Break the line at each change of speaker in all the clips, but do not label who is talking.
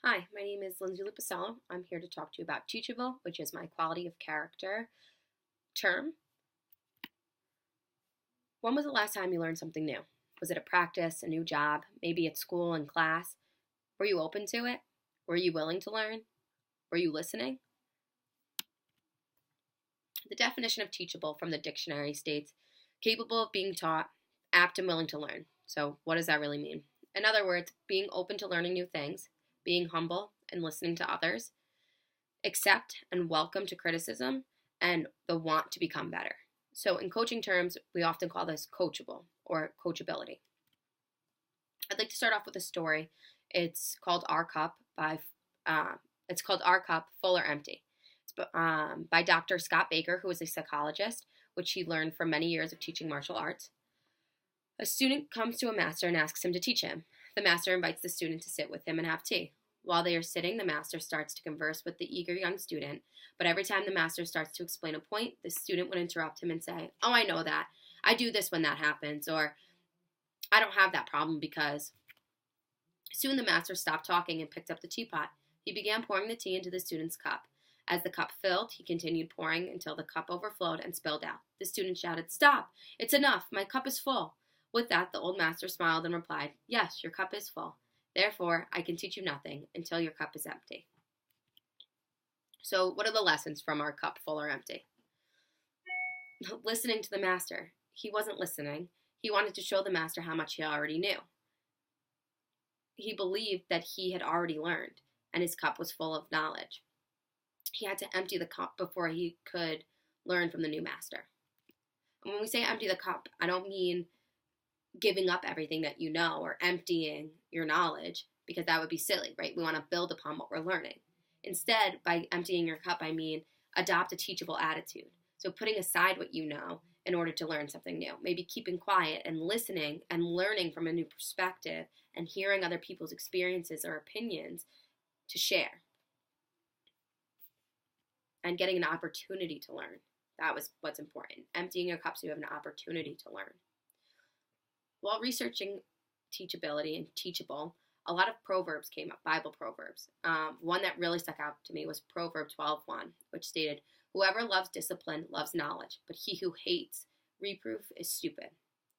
Hi, my name is Lindsey Luposello. I'm here to talk to you about Teachable, which is my quality of character term. When was the last time you learned something new? Was it a practice, a new job, maybe at school and class? Were you open to it? Were you willing to learn? Were you listening? The definition of teachable from the dictionary states capable of being taught, apt and willing to learn. So, what does that really mean? In other words, being open to learning new things, being humble and listening to others, accept and welcome to criticism, and the want to become better. So, in coaching terms, we often call this coachable or coachability. I'd like to start off with a story. It's called Our Cup Full or Empty. It's by Dr. Scott Baker, who is a psychologist, which he learned from many years of teaching martial arts. A student comes to a master and asks him to teach him. The master invites the student to sit with him and have tea. While they are sitting, the master starts to converse with the eager young student, but every time the master starts to explain a point, the student would interrupt him and say, "Oh, I know that. I do this when that happens," or "I don't have that problem because." Soon the master stopped talking and picked up the teapot. He began pouring the tea into the student's cup. As the cup filled, he continued pouring until the cup overflowed and spilled out. The student shouted, "Stop! It's enough! My cup is full!" With that, the old master smiled and replied, "Yes, your cup is full. Therefore, I can teach you nothing until your cup is empty." So, what are the lessons from Our Cup Full or Empty? Listening to the master. He wasn't listening. He wanted to show the master how much he already knew. He believed that he had already learned, and his cup was full of knowledge. He had to empty the cup before he could learn from the new master. And when we say empty the cup, I don't mean giving up everything that you know or emptying your knowledge, because that would be silly, right? We want to build upon what we're learning. Instead, by emptying your cup, I mean adopt a teachable attitude. So putting aside what you know in order to learn something new. Maybe keeping quiet and listening and learning from a new perspective and hearing other people's experiences or opinions to share. And getting an opportunity to learn. That was what's important. Emptying your cup so you have an opportunity to learn. While researching teachability and teachable, a lot of proverbs came up, Bible proverbs. One that really stuck out to me was Proverb 12:1, which stated, "Whoever loves discipline loves knowledge, but he who hates reproof is stupid."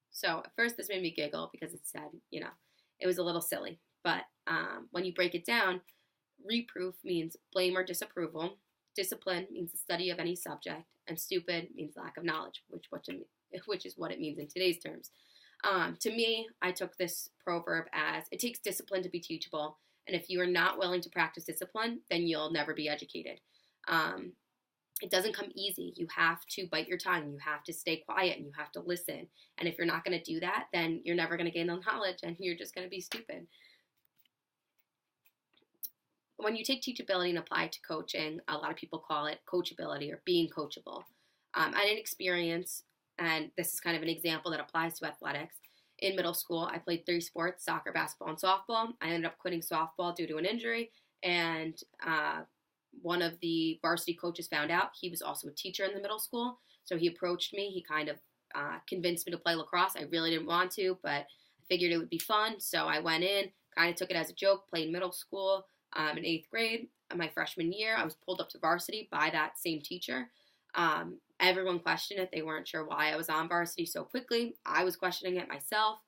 So at first this made me giggle because it said, it was a little silly. But when you break it down, reproof means blame or disapproval. Discipline means the study of any subject, and stupid means lack of knowledge, which is what it means in today's terms. To me, I took this proverb as it takes discipline to be teachable, and if you are not willing to practice discipline, then you'll never be educated. It doesn't come easy. You have to bite your tongue. You have to stay quiet, and you have to listen. And if you're not going to do that, then you're never going to gain the knowledge, and you're just going to be stupid. When you take teachability and apply it to coaching, a lot of people call it coachability or being coachable. I had an experience, and this is kind of an example that applies to athletics. In middle school, I played 3 sports, soccer, basketball, and softball. I ended up quitting softball due to an injury, and one of the varsity coaches found out. He was also a teacher in the middle school, so he approached me. He kind of convinced me to play lacrosse. I really didn't want to, but I figured it would be fun, so I went in, kind of took it as a joke, played middle school. In 8th grade, my freshman year, I was pulled up to varsity by that same teacher. Everyone questioned it. They weren't sure why I was on varsity so quickly. I was questioning it myself.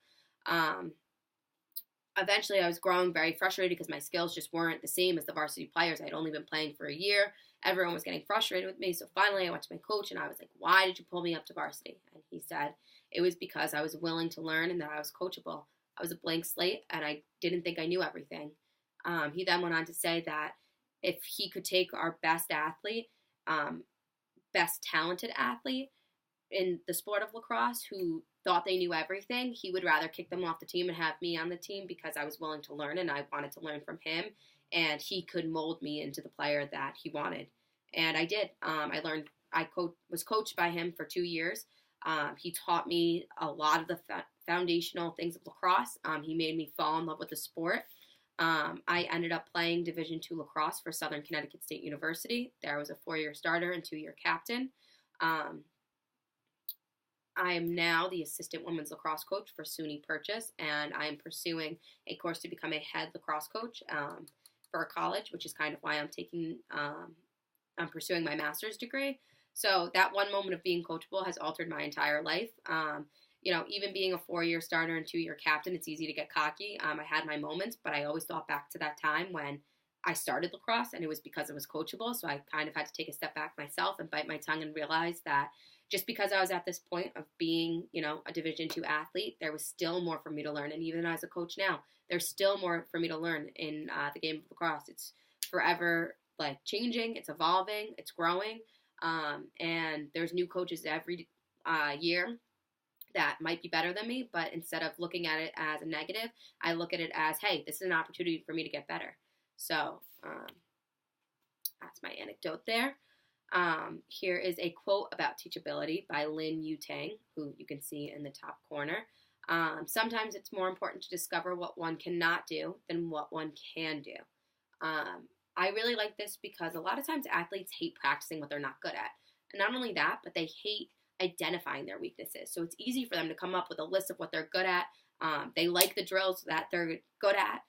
Eventually, I was growing very frustrated because my skills just weren't the same as the varsity players. I had only been playing for a year. Everyone was getting frustrated with me. So finally, I went to my coach and I was like, "Why did you pull me up to varsity?" And he said, "It was because I was willing to learn and that I was coachable. I was a blank slate and I didn't think I knew everything." He then went on to say that if he could take our best athlete, best talented athlete in the sport of lacrosse who thought they knew everything, he would rather kick them off the team and have me on the team because I was willing to learn and I wanted to learn from him, and he could mold me into the player that he wanted. And I did. I was coached by him for 2 years. He taught me a lot of the foundational things of lacrosse. He made me fall in love with the sport. I ended up playing Division II lacrosse for Southern Connecticut State University. There I was a 4-year starter and 2-year captain. I am now the assistant women's lacrosse coach for SUNY Purchase, and I am pursuing a course to become a head lacrosse coach for college, which is kind of why I'm pursuing my master's degree. So that one moment of being coachable has altered my entire life. Even being a 4-year starter and 2-year captain, it's easy to get cocky. I had my moments, but I always thought back to that time when I started lacrosse, and it was because it was coachable. So I kind of had to take a step back myself and bite my tongue and realize that just because I was at this point of being, a Division II athlete, there was still more for me to learn. And even as a coach now, there's still more for me to learn in the game of lacrosse. It's forever changing, it's evolving, it's growing, and there's new coaches every year that might be better than me. But instead of looking at it as a negative, I look at it as, hey, this is an opportunity for me to get better. So that's my anecdote there. Here is a quote about teachability by Lin Yu Tang, who you can see in the top corner. Sometimes it's more important to discover what one cannot do than what one can do. I really like this because a lot of times athletes hate practicing what they're not good at. And not only that, but they hate identifying their weaknesses. So it's easy for them to come up with a list of what they're good at. They like the drills that they're good at.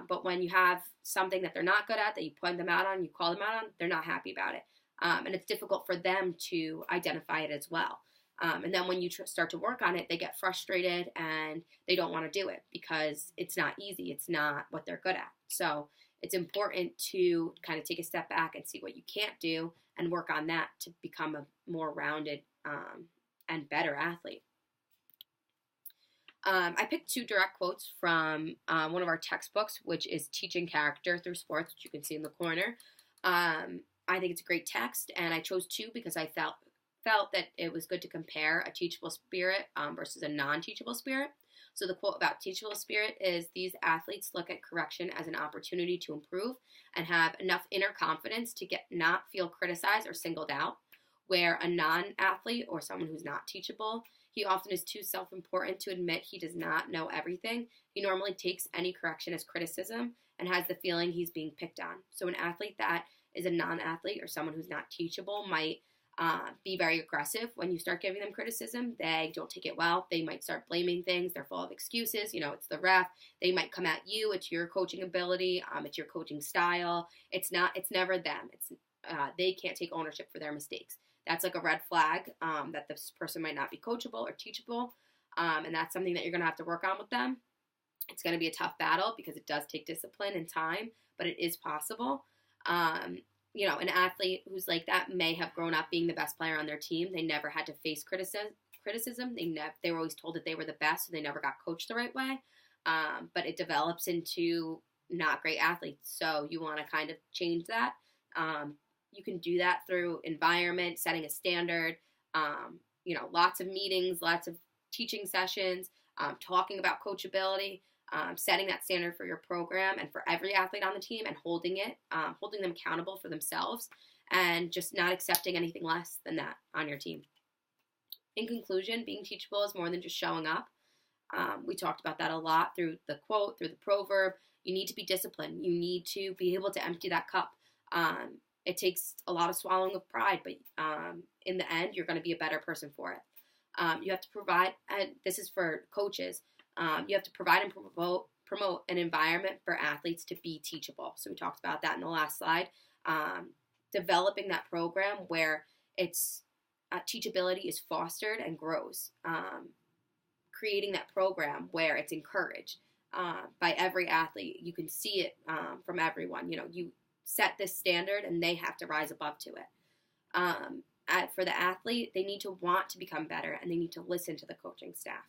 But when you have something that they're not good at, that you point them out on, you call them out on, they're not happy about it. And it's difficult for them to identify it as well. And then when you start to work on it, they get frustrated and they don't want to do it because it's not easy. It's not what they're good at. So it's important to kind of take a step back and see what you can't do and work on that to become a more rounded and better athlete. I picked 2 direct quotes from one of our textbooks, which is Teaching Character Through Sports, which you can see in the corner. I think it's a great text, and I chose 2 because I felt that it was good to compare a teachable spirit versus a non-teachable spirit. So the quote about teachable spirit is, these athletes look at correction as an opportunity to improve and have enough inner confidence to not feel criticized or singled out, where a non-athlete or someone who's not teachable, he often is too self-important to admit he does not know everything. He normally takes any correction as criticism and has the feeling he's being picked on. So an athlete that is a non-athlete or someone who's not teachable might be very aggressive when you start giving them criticism. They don't take it well. They might start blaming things. They're full of excuses. It's the ref. They might come at you. It's your coaching ability. It's your coaching style. It's never them. They can't take ownership for their mistakes. That's like a red flag that this person might not be coachable or teachable. And that's something that you're going to have to work on with them. It's going to be a tough battle because it does take discipline and time, but it is possible. An athlete who's like that may have grown up being the best player on their team. They never had to face criticism. They were always told that they were the best, so they never got coached the right way. But it develops into not great athletes. So you want to kind of change that. You can do that through environment, setting a standard, lots of meetings, lots of teaching sessions, talking about coachability, setting that standard for your program and for every athlete on the team and holding them accountable for themselves and just not accepting anything less than that on your team. In conclusion, being teachable is more than just showing up. We talked about that a lot through the quote, through the proverb. You need to be disciplined. You need to be able to empty that cup. It takes a lot of swallowing of pride, but in the end, you're going to be a better person for it. You have to provide, and this is for coaches, you have to provide and promote an environment for athletes to be teachable. So we talked about that in the last slide. Developing that program where it's teachability is fostered and grows. Creating that program where it's encouraged by every athlete. You can see it from everyone. You set this standard and they have to rise above to it. For the athlete, they need to want to become better and they need to listen to the coaching staff.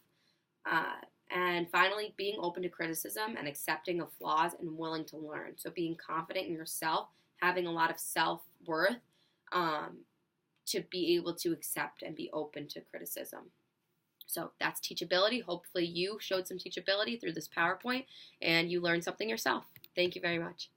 And finally, being open to criticism and accepting of flaws and willing to learn. So being confident in yourself, having a lot of self-worth to be able to accept and be open to criticism. So that's teachability. Hopefully you showed some teachability through this PowerPoint and you learned something yourself. Thank you very much.